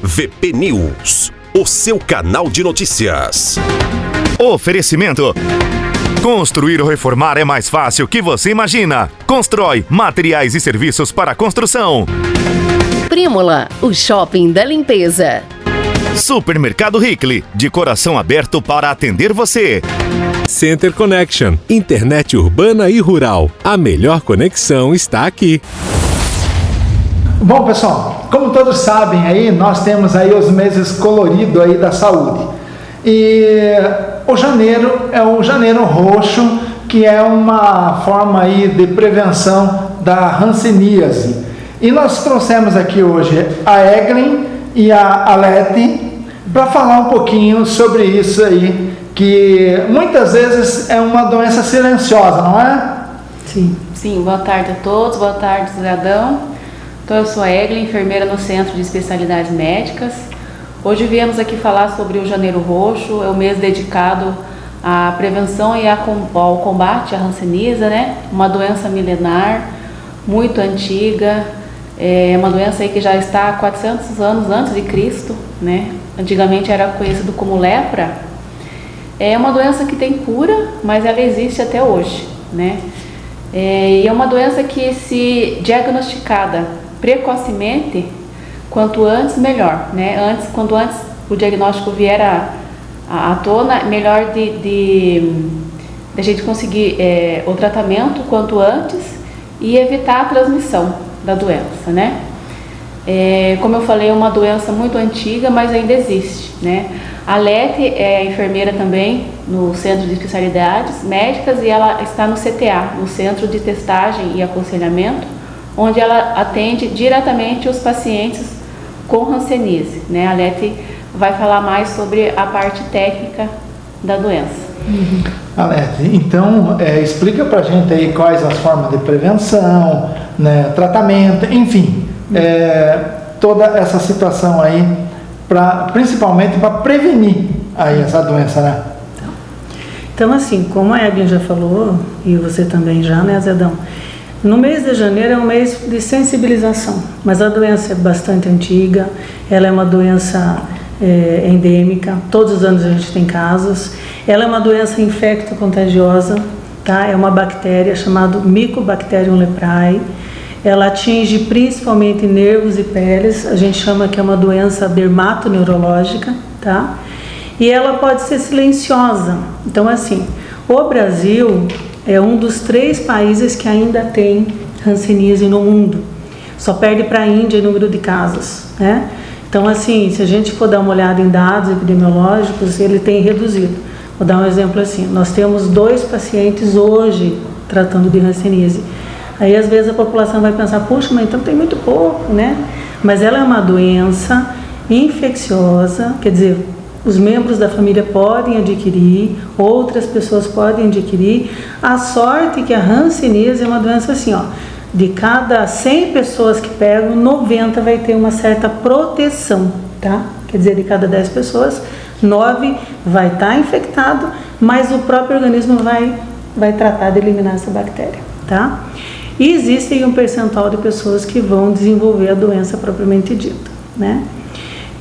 VP News, o seu canal de notícias. Oferecimento. Construir ou reformar é mais fácil que você imagina. Constrói materiais e serviços para construção. Prímola, o shopping da limpeza. Supermercado Hickley, de coração aberto para atender você. Center Connection, internet urbana e rural. A melhor conexão está aqui. Bom, pessoal, como todos sabem aí, nós temos aí os meses coloridos aí da saúde. E o janeiro é o janeiro roxo, que é uma forma aí de prevenção da hanseníase. E nós trouxemos aqui hoje a Eglin e a Alete para falar um pouquinho sobre isso aí, que muitas vezes é uma doença silenciosa, não é? Sim, boa tarde a todos, boa tarde, cidadão. Então, eu sou a Eglin, enfermeira no Centro de Especialidades Médicas. Hoje viemos aqui falar sobre o Janeiro Roxo, é o mês dedicado à prevenção e ao combate à hanseníase, né? Uma doença milenar, muito antiga, é uma doença aí que já está há 400 anos antes de Cristo, né? Antigamente era conhecido como lepra. É uma doença que tem cura, mas ela existe até hoje, né? E é uma doença que, se diagnosticada precocemente, quanto antes melhor, né? Quanto antes o diagnóstico vier à tona, melhor de a gente conseguir o tratamento quanto antes e evitar a transmissão da doença, né? Como eu falei, é uma doença muito antiga, mas ainda existe, né? A Lete é enfermeira também no Centro de Especialidades Médicas e ela está no CTA, no Centro de Testagem e Aconselhamento, onde ela atende diretamente os pacientes com hanseníase, né? A Lete vai falar mais sobre a parte técnica da doença. Alete, então explica pra gente aí quais as formas de prevenção, né, tratamento, enfim, toda essa situação aí, principalmente para prevenir aí essa doença, né? Então, assim, como a Eglin já falou, e você também já, né, Zedão? No mês de janeiro é um mês de sensibilização, mas a doença é bastante antiga, ela é uma doença endêmica, todos os anos a gente tem casos. Ela é uma doença infecto-contagiosa, tá? É uma bactéria chamada Mycobacterium leprae. Ela atinge principalmente nervos e peles, a gente chama que é uma doença dermatoneurológica, tá? E ela pode ser silenciosa. Então, assim, o Brasil é um dos 3 países que ainda tem hanseníase no mundo. Só perde para a Índia em número de casos, né? Então, assim, se a gente for dar uma olhada em dados epidemiológicos, ele tem reduzido. Vou dar um exemplo assim, nós temos 2 pacientes hoje tratando de hanseníase. Aí, às vezes, a população vai pensar, puxa, mas então tem muito pouco, né? Mas ela é uma doença infecciosa, quer dizer, os membros da família podem adquirir, outras pessoas podem adquirir. A sorte é que a hanseníase é uma doença assim, ó, de cada 100 pessoas que pegam, 90 vai ter uma certa proteção, tá? Quer dizer, de cada 10 pessoas, 9 vai estar infectado, mas o próprio organismo vai tratar de eliminar essa bactéria, tá? E existe um percentual de pessoas que vão desenvolver a doença propriamente dita, né?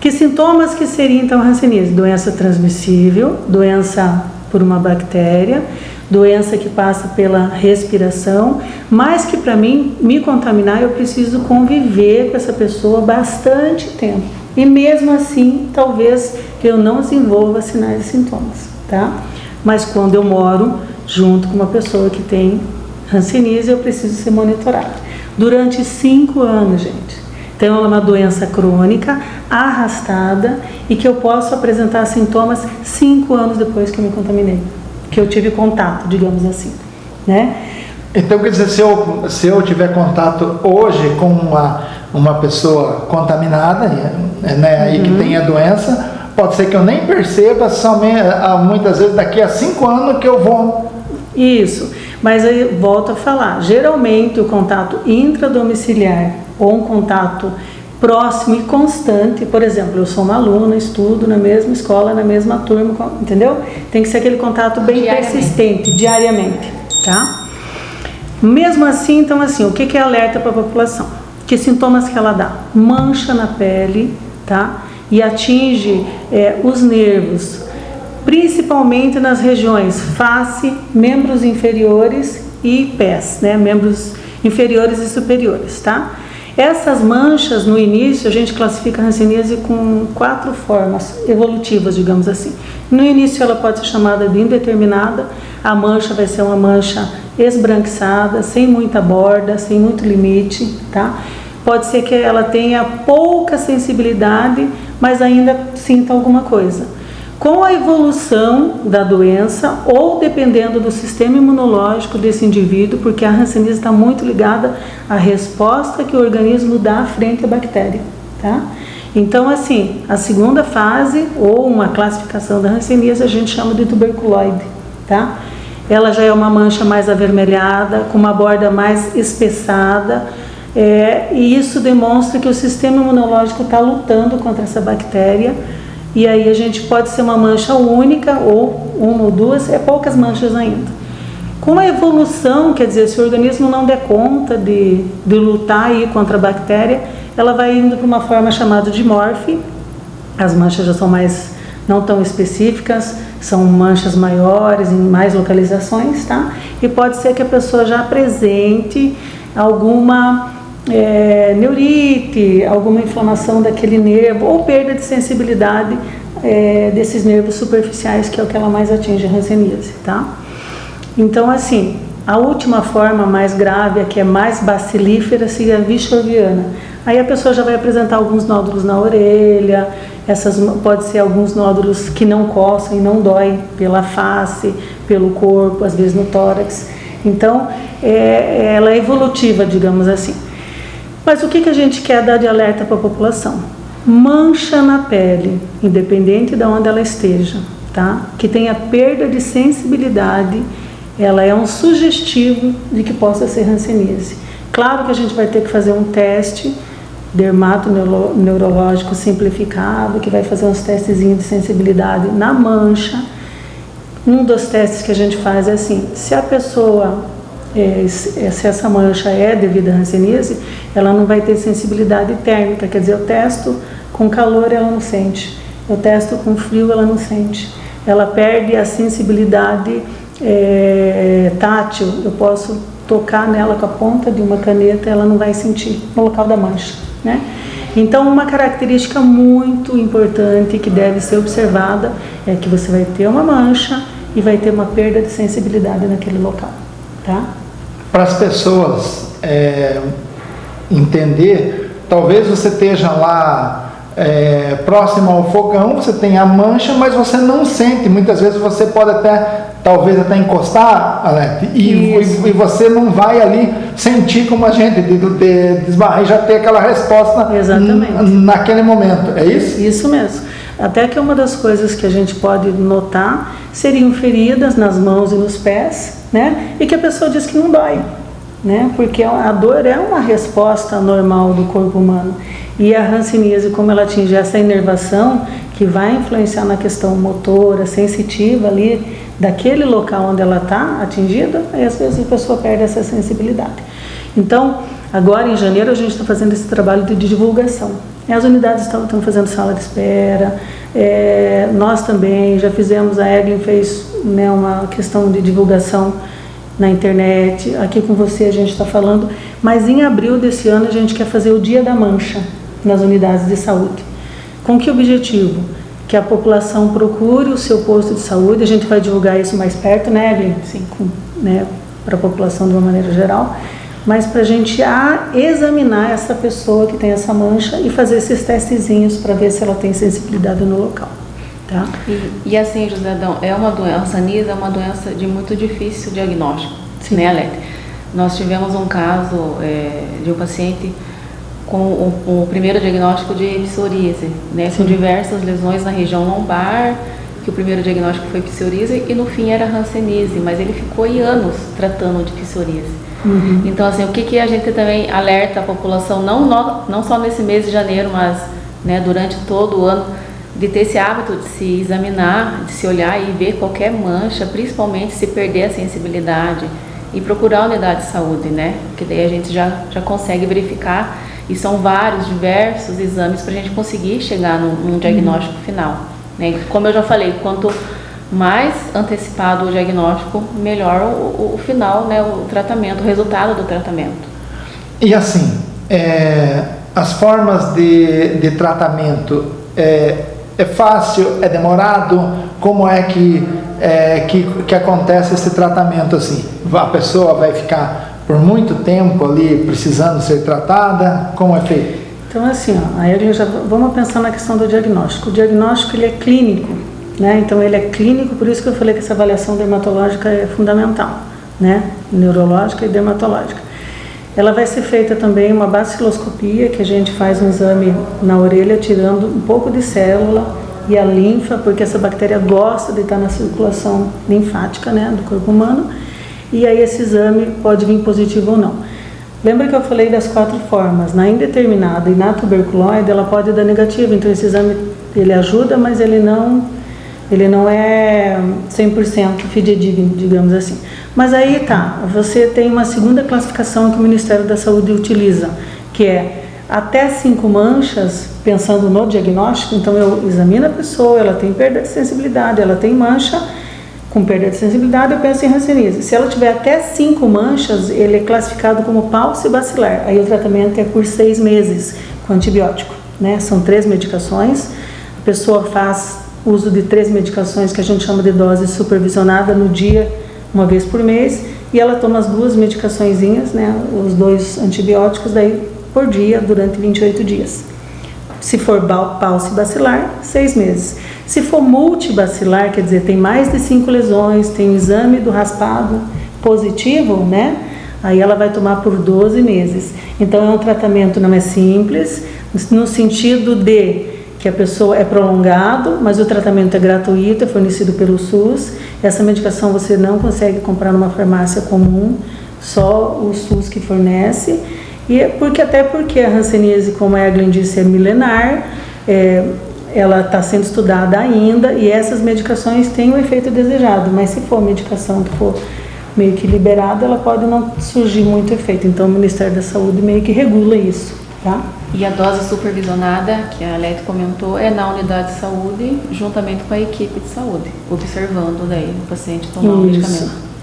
Que sintomas que seria então a hanseníase? Doença transmissível, doença por uma bactéria, doença que passa pela respiração, mas que para mim me contaminar eu preciso conviver com essa pessoa bastante tempo. E mesmo assim, talvez eu não desenvolva sinais e sintomas, tá? Mas quando eu moro junto com uma pessoa que tem hanseníase, eu preciso ser monitorado. Durante 5 anos, gente. Então, ela é uma doença crônica, arrastada, e que eu posso apresentar sintomas 5 anos depois que eu me contaminei, que eu tive contato, digamos assim, né? Então, quer dizer, se eu tiver contato hoje com uma pessoa contaminada, né, aí que tem a doença, pode ser que eu nem perceba, somente, muitas vezes daqui a 5 anos que eu vou... Isso, mas aí volto a falar, geralmente o contato intradomiciliar ou um contato próximo e constante, por exemplo, eu sou uma aluna, estudo na mesma escola, na mesma turma, entendeu? Tem que ser aquele contato bem persistente, diariamente, tá? Mesmo assim, então assim, o que é alerta para a população? Que sintomas que ela dá? Mancha na pele, tá? e atinge os nervos, principalmente nas regiões face, membros inferiores e pés, né? Membros inferiores e superiores, tá? Essas manchas, no início, a gente classifica a hanseníase com 4 formas evolutivas, digamos assim. No início, ela pode ser chamada de indeterminada. A mancha vai ser uma mancha esbranquiçada, sem muita borda, sem muito limite, tá? Pode ser que ela tenha pouca sensibilidade, mas ainda sinta alguma coisa. Com a evolução da doença, ou dependendo do sistema imunológico desse indivíduo, porque a hanseníase está muito ligada à resposta que o organismo dá frente à bactéria, tá? Então, assim, a segunda fase, ou uma classificação da hanseníase, a gente chama de tuberculoide, tá? Ela já é uma mancha mais avermelhada, com uma borda mais espessada, e isso demonstra que o sistema imunológico está lutando contra essa bactéria. E aí a gente pode ser uma mancha única, ou uma ou duas, poucas manchas ainda. Com a evolução, quer dizer, se o organismo não der conta de lutar aí contra a bactéria, ela vai indo para uma forma chamada de morfe. As manchas já são não tão específicas, são manchas maiores, em mais localizações, tá? E pode ser que a pessoa já apresente alguma neurite, alguma inflamação daquele nervo ou perda de sensibilidade desses nervos superficiais, que é o que ela mais atinge, a hanseníase, tá? Então, assim, a última forma mais grave, a que é mais bacilífera, seria a vichorviana. Aí a pessoa já vai apresentar alguns nódulos na orelha, pode ser alguns nódulos que não coçam e não dói pela face, pelo corpo, às vezes no tórax. Então, ela é evolutiva, digamos assim. Mas o que a gente quer dar de alerta para a população? Mancha na pele, independente de onde ela esteja, tá? Que tenha perda de sensibilidade, ela é um sugestivo de que possa ser hanseníase. Claro que a gente vai ter que fazer um teste dermatoneurológico simplificado, que vai fazer uns testezinhos de sensibilidade na mancha. Um dos testes que a gente faz é assim: se a pessoa se essa mancha é devido à hanseníase, ela não vai ter sensibilidade térmica, quer dizer, eu testo com calor, ela não sente, eu testo com frio, ela não sente, ela perde a sensibilidade tátil, eu posso tocar nela com a ponta de uma caneta, ela não vai sentir no local da mancha, né? Então, uma característica muito importante que deve ser observada é que você vai ter uma mancha e vai ter uma perda de sensibilidade naquele local, tá? Para as pessoas entender, talvez você esteja lá próximo ao fogão, você tem a mancha, mas você não sente. Muitas vezes você pode talvez até encostar, Alete, e você não vai ali sentir como a gente de desbarrar e já ter aquela resposta. Exatamente. Naquele momento, é isso? Isso mesmo. Até que uma das coisas que a gente pode notar seriam feridas nas mãos e nos pés, né? E que a pessoa diz que não dói, né? Porque a dor é uma resposta normal do corpo humano. E a hanseníase, como ela atinge essa inervação, que vai influenciar na questão motora, sensitiva ali, daquele local onde ela está atingida, aí às vezes a pessoa perde essa sensibilidade. Então, agora em janeiro a gente está fazendo esse trabalho de divulgação. As unidades estão fazendo sala de espera, nós também já fizemos, a Eglin fez, né, uma questão de divulgação na internet, aqui com você a gente está falando, mas em abril desse ano a gente quer fazer o Dia da Mancha nas unidades de saúde. Com que objetivo? Que a população procure o seu posto de saúde, a gente vai divulgar isso mais perto, né, Eglin? Sim. Né, para a população de uma maneira geral, mas para a gente examinar essa pessoa que tem essa mancha e fazer esses testezinhos para ver se ela tem sensibilidade no local, tá? E assim, José Adão, a hanseníase é uma doença de muito difícil diagnóstico, sim, né, Alete? Nós tivemos um caso de um paciente com o primeiro diagnóstico de psoríase, né, com diversas lesões na região lombar, que o primeiro diagnóstico foi psoríase e no fim era hanseníase, mas ele ficou anos tratando de psoríase. Uhum. Então, assim, o que a gente também alerta a população, não só nesse mês de janeiro, mas, né, durante todo o ano, de ter esse hábito de se examinar, de se olhar e ver qualquer mancha, principalmente se perder a sensibilidade, e procurar a unidade de saúde, né? Porque daí a gente já consegue verificar E são vários, diversos exames para a gente conseguir chegar num diagnóstico final, né? Como eu já falei, quanto mais antecipado o diagnóstico, melhor o final, né? O tratamento, o resultado do tratamento. E assim, as formas de tratamento, é fácil, é demorado? Como é que acontece esse tratamento assim? A pessoa vai ficar por muito tempo ali precisando ser tratada? Como é feito? Então assim, vamos pensar na questão do diagnóstico. O diagnóstico ele é clínico, né? Então ele é clínico, por isso que eu falei que essa avaliação dermatológica é fundamental, né? Neurológica e dermatológica. Ela vai ser feita também uma baciloscopia, que a gente faz um exame na orelha tirando um pouco de célula e a linfa, porque essa bactéria gosta de estar na circulação linfática, né, do corpo humano. E aí esse exame pode vir positivo ou não. Lembra que eu falei das 4 formas? Na indeterminada e na tuberculoide ela pode dar negativo, então esse exame ele ajuda, mas ele não é 100% fidedigno, digamos assim. Mas aí você tem uma segunda classificação que o Ministério da Saúde utiliza, que é até 5 manchas, pensando no diagnóstico. Então eu examino a pessoa, ela tem perda de sensibilidade, ela tem mancha, com perda de sensibilidade eu penso em hanseníase. Se ela tiver até 5 manchas, ele é classificado como paucibacilar. Aí o tratamento é por 6 meses com antibiótico, né? São 3 medicações, a pessoa faz uso de 3 medicações que a gente chama de dose supervisionada no dia, uma vez por mês, e ela toma as 2 medicaçõezinhas, né? Os 2 antibióticos daí por dia durante 28 dias. Se for paucibacilar, 6 meses. Se for multibacilar, quer dizer, tem mais de 5 lesões, tem o exame do raspado positivo, né? Aí ela vai tomar por 12 meses. Então é um tratamento não é simples, no sentido de que a pessoa é prolongado, mas o tratamento é gratuito, é fornecido pelo SUS. Essa medicação você não consegue comprar numa farmácia comum, só o SUS que fornece. E até porque a hanseníase, como a Eglin disse, é milenar, ela está sendo estudada ainda, e essas medicações têm o efeito desejado, mas se for medicação que for meio que liberada, ela pode não surgir muito efeito. Então o Ministério da Saúde meio que regula isso, tá? E a dose supervisionada, que a Alete comentou, é na unidade de saúde, juntamente com a equipe de saúde, observando daí o paciente tomar o medicamento.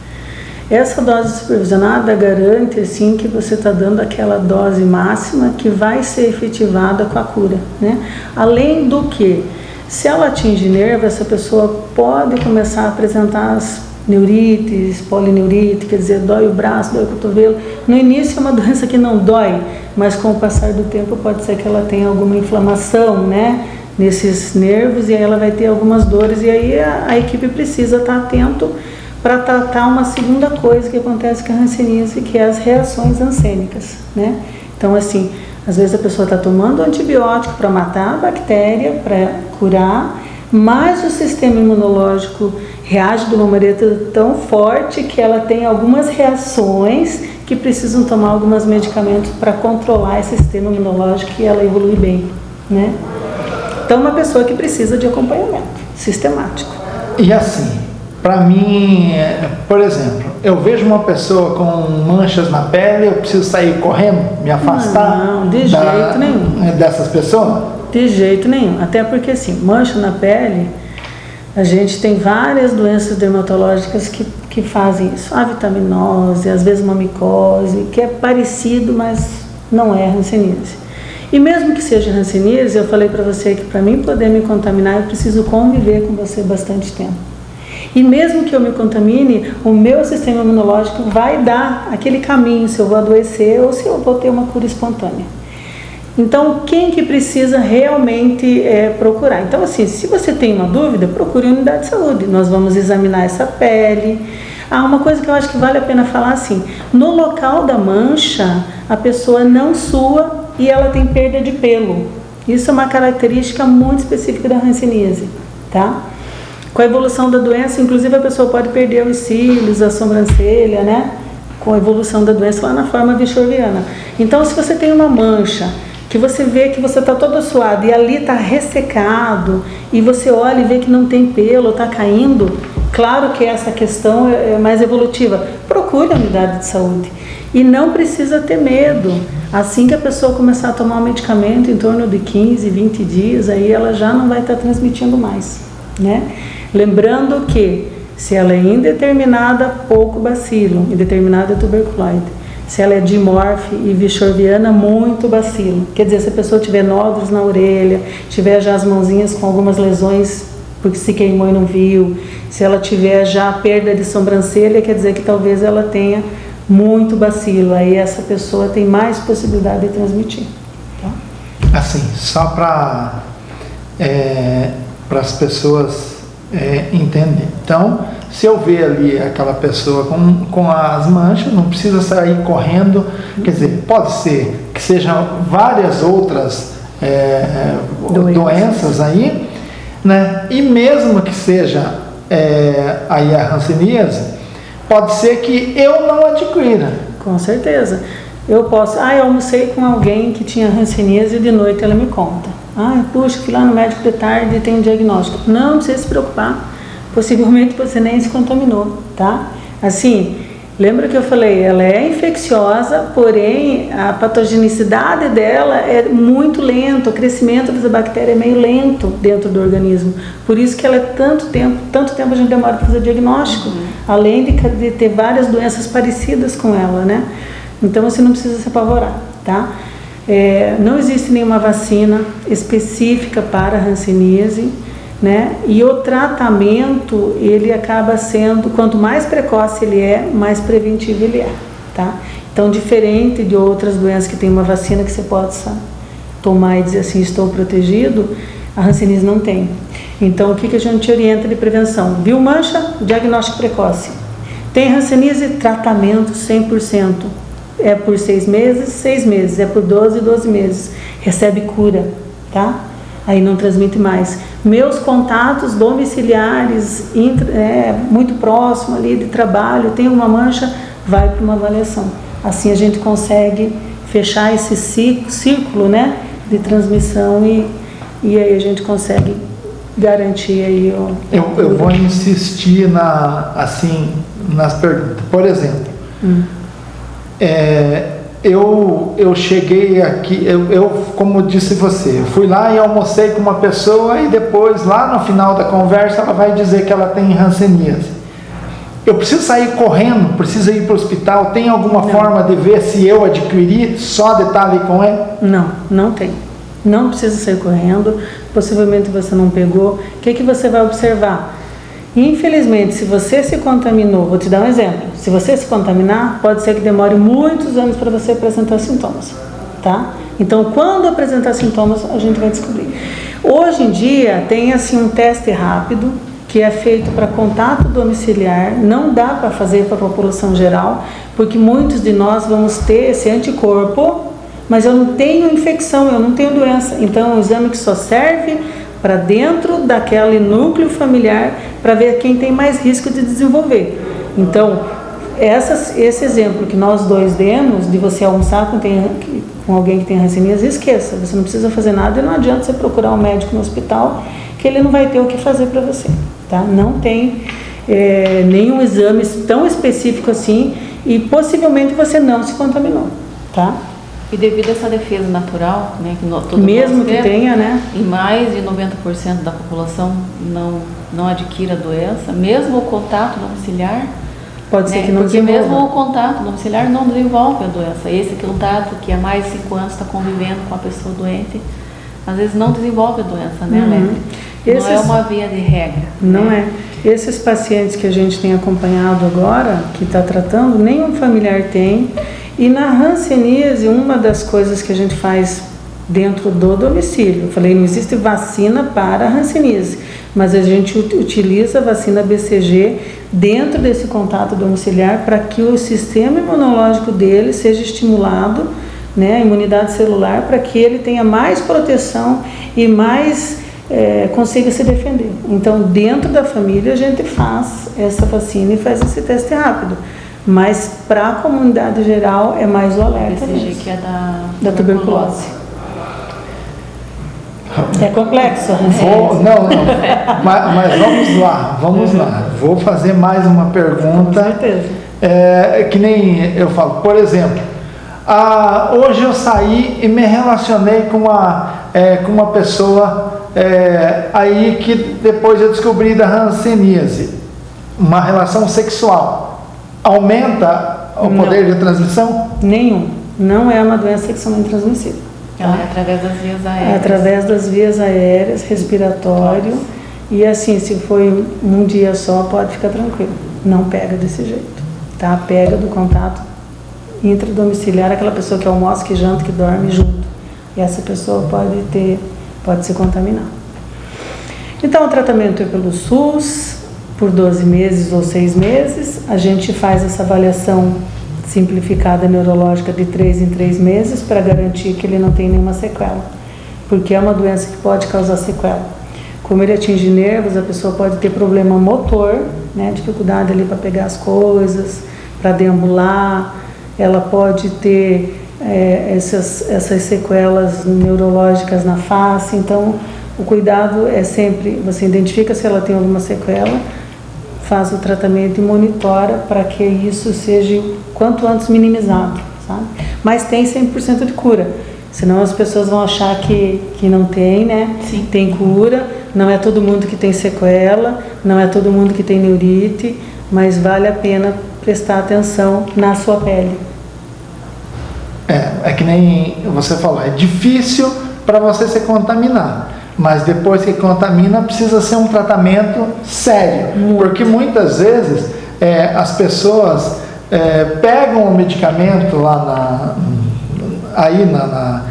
Essa dose supervisionada garante assim que você está dando aquela dose máxima que vai ser efetivada com a cura, né? Além do que, se ela atinge nervo, essa pessoa pode começar a apresentar as neurites, polineurite, quer dizer, dói o braço, dói o cotovelo. No início é uma doença que não dói, mas com o passar do tempo pode ser que ela tenha alguma inflamação, né, nesses nervos, e aí ela vai ter algumas dores, e aí a equipe precisa estar atento para tratar uma segunda coisa que acontece com a hanseníase, que é as reações hansênicas, né? Então, assim, às vezes a pessoa está tomando antibiótico para matar a bactéria, para curar, mas o sistema imunológico reage de uma maneira tão forte que ela tem algumas reações que precisam tomar alguns medicamentos para controlar esse sistema imunológico e ela evolui bem, né? Então, uma pessoa que precisa de acompanhamento sistemático. E assim, para mim, por exemplo, eu vejo uma pessoa com manchas na pele, eu preciso sair correndo, me afastar? Não, de jeito nenhum. Dessas pessoas? De jeito nenhum. Até porque, assim, mancha na pele, a gente tem várias doenças dermatológicas que fazem isso. A vitaminose, às vezes uma micose, que é parecido, mas não é hanseníase. E mesmo que seja hanseníase, eu falei para você que para mim poder me contaminar, eu preciso conviver com você bastante tempo. E mesmo que eu me contamine, o meu sistema imunológico vai dar aquele caminho se eu vou adoecer ou se eu vou ter uma cura espontânea. Então, quem que precisa realmente procurar? Então, assim, se você tem uma dúvida, procure a unidade de saúde. Nós vamos examinar essa pele. Uma coisa que eu acho que vale a pena falar assim, no local da mancha, a pessoa não sua e ela tem perda de pelo. Isso é uma característica muito específica da hanseníase, tá? Com a evolução da doença, inclusive a pessoa pode perder os cílios, a sobrancelha, né? Com a evolução da doença lá na forma vichorviana. Então, se você tem uma mancha, que você vê que você está todo suado e ali está ressecado, e você olha e vê que não tem pelo, está caindo, claro que essa questão é mais evolutiva. Procure a unidade de saúde. E não precisa ter medo. Assim que a pessoa começar a tomar o medicamento, em torno de 15, 20 dias, aí ela já não vai estar transmitindo mais, né? Lembrando que se ela é indeterminada, pouco bacilo, indeterminada tuberculose. Se ela é dimorfe e vichorviana, muito bacilo. Quer dizer, se a pessoa tiver nódulos na orelha, tiver já as mãozinhas com algumas lesões porque se queimou e não viu, se ela tiver já perda de sobrancelha, quer dizer que talvez ela tenha muito bacilo. Aí essa pessoa tem mais possibilidade de transmitir. Tá? Assim, só para as pessoas entenderem. Então, se eu ver ali aquela pessoa com as manchas, não precisa sair correndo, quer dizer, pode ser que sejam várias outras doenças aí, né? E mesmo que seja aí a hanseníase, pode ser que eu não adquira. Com certeza. Eu posso, eu almocei com alguém que tinha hanseníase e de noite ela me conta. Puxa, fui lá no médico de tarde e tem um diagnóstico. Não precisa se preocupar. Possivelmente você nem se contaminou, tá? Assim, lembra que eu falei, ela é infecciosa, porém a patogenicidade dela é muito lenta, o crescimento dessa bactéria é meio lento dentro do organismo. Por isso que ela é tanto tempo a gente demora para fazer diagnóstico, além de ter várias doenças parecidas com ela, né? Então você não precisa se apavorar, tá? Não existe nenhuma vacina específica para a hanseníase, né? E o tratamento, ele acaba sendo, quanto mais precoce ele é, mais preventivo ele é, tá? Então, diferente de outras doenças que tem uma vacina que você pode tomar e dizer assim, estou protegido, a hanseníase não tem. Então, o que a gente orienta de prevenção? Viu mancha? Diagnóstico precoce. Tem hanseníase? Tratamento 100%. É por 6 meses, 6 meses. É por 12 meses. Recebe cura, tá? Aí não transmite mais. Meus contatos domiciliares, muito próximo ali de trabalho, tem uma mancha, vai para uma avaliação. Assim a gente consegue fechar esse círculo, né, de transmissão e aí a gente consegue garantir aí eu vou insistir nas perguntas. Por exemplo, eu cheguei aqui, como disse você, eu fui lá e almocei com uma pessoa e depois, lá no final da conversa, ela vai dizer que ela tem hanseníase. Eu preciso sair correndo, preciso ir para o hospital, tem alguma forma de ver se eu adquiri, só de estar ali com ele? Não tem. Não precisa sair correndo, possivelmente você não pegou. O que você vai observar? Infelizmente, se você se contaminou, vou te dar um exemplo, se você se contaminar, pode ser que demore muitos anos para você apresentar sintomas, tá? Então, quando apresentar sintomas, a gente vai descobrir. Hoje em dia, tem assim um teste rápido, que é feito para contato domiciliar, não dá para fazer para a população geral, porque muitos de nós vamos ter esse anticorpo, mas eu não tenho infecção, eu não tenho doença, então é um exame que só serve para dentro daquele núcleo familiar, para ver quem tem mais risco de desenvolver. Então, esse exemplo que nós dois demos, de você almoçar com alguém que tem hanseníase, esqueça, você não precisa fazer nada e não adianta você procurar um médico no hospital, que ele não vai ter o que fazer para você, tá? Não tem nenhum exame tão específico assim e possivelmente você não se contaminou, tá? E devido a essa defesa natural, né, que todo mesmo que tenha, né, e mais de 90% da população não adquire a doença, mesmo o contato domiciliar, pode ser que não desenvolva. Porque mesmo o contato domiciliar não desenvolve a doença. Esse contato que há mais de 5 anos está convivendo com a pessoa doente, às vezes não desenvolve a doença, né, Não é uma via de regra. Não é. Esses pacientes que a gente tem acompanhado agora, que está tratando, nenhum familiar tem. E na hanseníase, uma das coisas que a gente faz dentro do domicílio, eu falei, não existe vacina para a hanseníase, mas a gente utiliza a vacina BCG dentro desse contato domiciliar para que o sistema imunológico dele seja estimulado, né, a imunidade celular, para que ele tenha mais proteção e mais consiga se defender. Então, dentro da família, a gente faz essa vacina e faz esse teste rápido. Mas para a comunidade geral é mais o alerta BCG, que é da tuberculose. É complexo. Mas vamos lá. Vou fazer mais uma pergunta. Com certeza. Que nem eu falo, por exemplo, Hoje eu saí e me relacionei com uma pessoa aí que depois eu descobri da hanseníase, uma relação sexual. Aumenta o poder de transmissão? Nenhum. Não é uma doença sexualmente transmissível. Ela é através das vias aéreas. É através das vias aéreas, respiratório. E assim, se foi um dia só, pode ficar tranquilo. Não pega desse jeito. Tá? Pega do contato intradomiciliar, aquela pessoa que almoça, que janta, que dorme junto. E essa pessoa pode se contaminar. Então, o tratamento é pelo SUS, por 12 meses ou 6 meses. A gente faz essa avaliação simplificada neurológica de 3 em 3 meses para garantir que ele não tem nenhuma sequela. Porque é uma doença que pode causar sequela. Como ele atinge nervos, a pessoa pode ter problema motor, né, dificuldade ali para pegar as coisas, para deambular. Ela pode ter essas sequelas neurológicas na face. Então, o cuidado é sempre, você identifica se ela tem alguma sequela, faz o tratamento e monitora para que isso seja quanto antes minimizado, sabe? Mas tem 100% de cura, senão as pessoas vão achar que não tem, né? Sim. Tem cura, não é todo mundo que tem sequela, não é todo mundo que tem neurite, mas vale a pena prestar atenção na sua pele. É que nem você falou, é difícil para você se contaminar, mas depois que contamina precisa ser um tratamento sério, porque muitas vezes as pessoas pegam o medicamento lá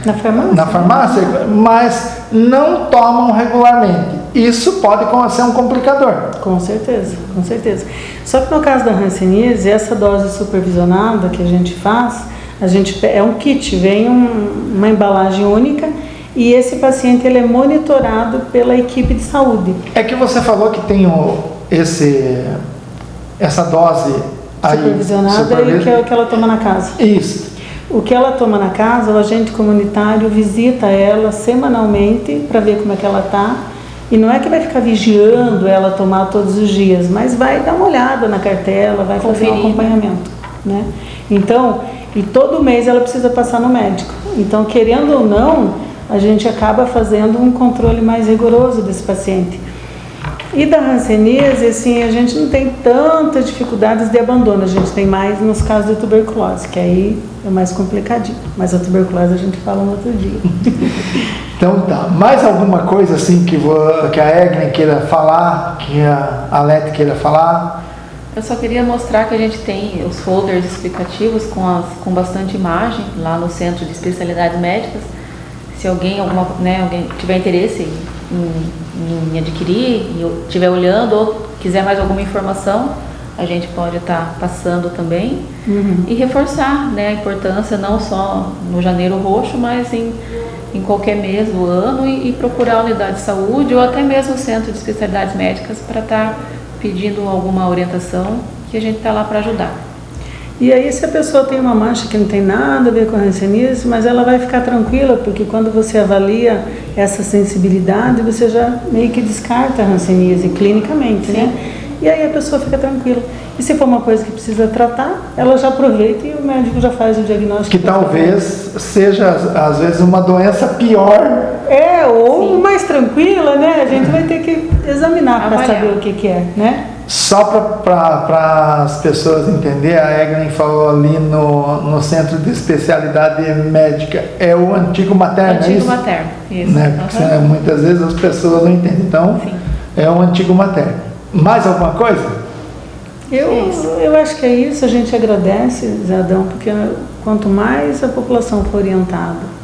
na farmácia, mas não tomam regularmente. Isso pode ser um complicador. Com certeza, com certeza. Só que no caso da hanseníase, essa dose supervisionada que a gente faz, é um kit, vem uma embalagem única e esse paciente ele é monitorado pela equipe de saúde. É que você falou que tem essa dose aí supervisionada e que é o que ela toma na casa. Isso. O que ela toma na casa, o agente comunitário visita ela semanalmente para ver como é que ela está. E não é que vai ficar vigiando ela tomar todos os dias, mas vai dar uma olhada na cartela, vai fazer um acompanhamento, né? Então, e todo mês ela precisa passar no médico. Então, querendo ou não, a gente acaba fazendo um controle mais rigoroso desse paciente. E da hanseníase, assim, a gente não tem tantas dificuldades de abandono, a gente tem mais nos casos de tuberculose, que aí é mais complicadinho. Mas a tuberculose a gente fala no outro dia. Então tá, mais alguma coisa assim que a Eglen queira falar, que a Alete queira falar? Eu só queria mostrar que a gente tem os folders explicativos com bastante imagem lá no Centro de Especialidades Médicas. Se alguém tiver interesse em adquirir, e estiver olhando ou quiser mais alguma informação, a gente pode estar passando também. E reforçar, né, a importância não só no Janeiro Roxo, mas em qualquer mês do ano e procurar a unidade de saúde ou até mesmo o Centro de Especialidades Médicas para estar pedindo alguma orientação, que a gente está lá para ajudar. E aí, se a pessoa tem uma mancha que não tem nada a ver com a hanseníase, mas ela vai ficar tranquila, porque quando você avalia essa sensibilidade, você já meio que descarta a hanseníase clinicamente, né? E aí a pessoa fica tranquila. E se for uma coisa que precisa tratar, ela já aproveita e o médico já faz o diagnóstico. Que talvez seja, às vezes, uma doença pior. Ou mais tranquila, né? A gente vai ter que examinar para saber o que é, né? Só para as pessoas entenderem, a Eglen falou ali no Centro de Especialidade Médica, é o antigo materno, Antigo é isso? materno, isso. Né? Porque, muitas vezes as pessoas não entendem, então é o antigo materno. Mais alguma coisa? Eu acho que é isso, a gente agradece, Zé Adão, porque quanto mais a população for orientada,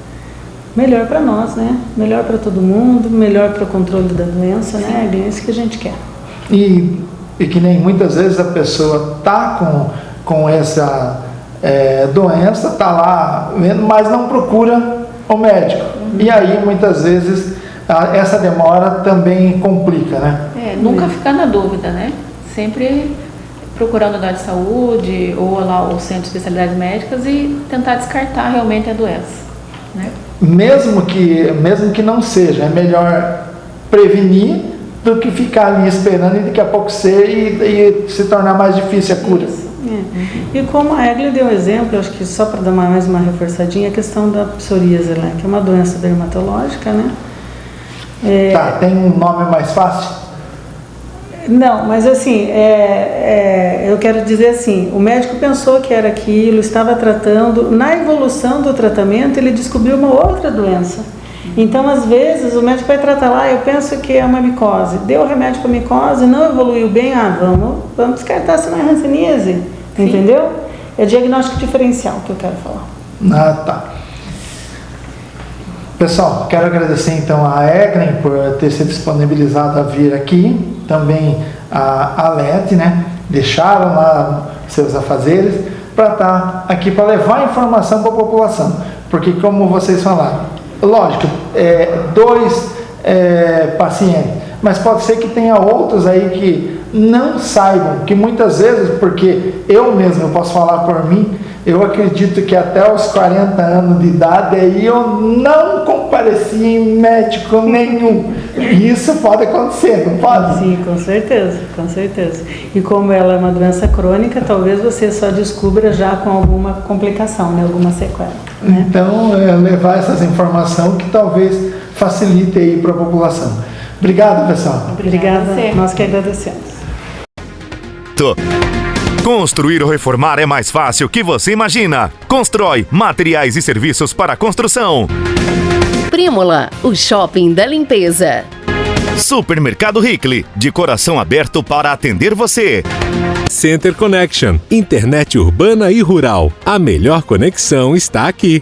melhor para nós, né? Melhor para todo mundo, melhor para o controle da doença, né? É isso que a gente quer. E que nem muitas vezes a pessoa está com essa doença, está lá vendo, mas não procura o médico. E aí muitas vezes essa demora também complica, né? Nunca ficar na dúvida, né? Sempre procurar a unidade de saúde ou lá o Centro de Especialidades Médicas e tentar descartar realmente a doença, né? Mesmo que não seja, é melhor prevenir do que ficar ali esperando e daqui a pouco e se tornar mais difícil a cura. E como a Egli deu um exemplo, acho que só para dar mais uma reforçadinha, a questão da psoríase, né, que é uma doença dermatológica, né? Tá, tem um nome mais fácil? Não, mas assim, eu quero dizer assim, o médico pensou que era aquilo, estava tratando, na evolução do tratamento ele descobriu uma outra doença. Então, às vezes, o médico vai tratar lá, eu penso que é uma micose, deu o remédio para micose, não evoluiu bem, vamos descartar se não é hanseníase, entendeu? É diagnóstico diferencial que eu quero falar. Tá. Pessoal, quero agradecer então a Eglen por ter se disponibilizado a vir aqui, também a Lete, né? Deixaram lá seus afazeres para estar aqui para levar informação para a população, porque como vocês falaram, lógico, 2 pacientes, mas pode ser que tenha outros aí que não saibam, que muitas vezes, porque eu mesmo, eu posso falar por mim, eu acredito que até os 40 anos de idade aí eu não compareci em médico nenhum. Isso pode acontecer, não pode? Sim, com certeza, com certeza. E como ela é uma doença crônica, talvez você só descubra já com alguma complicação, né? Alguma sequela. Né? Então, levar essas informações que talvez facilite aí para a população. Obrigado, pessoal. Obrigada, nós que agradecemos. Construir ou reformar é mais fácil que você imagina. Constrói materiais e serviços para construção. Prímola, o shopping da limpeza. Supermercado Hickley, de coração aberto para atender você. Center Connection, internet urbana e rural. A melhor conexão está aqui.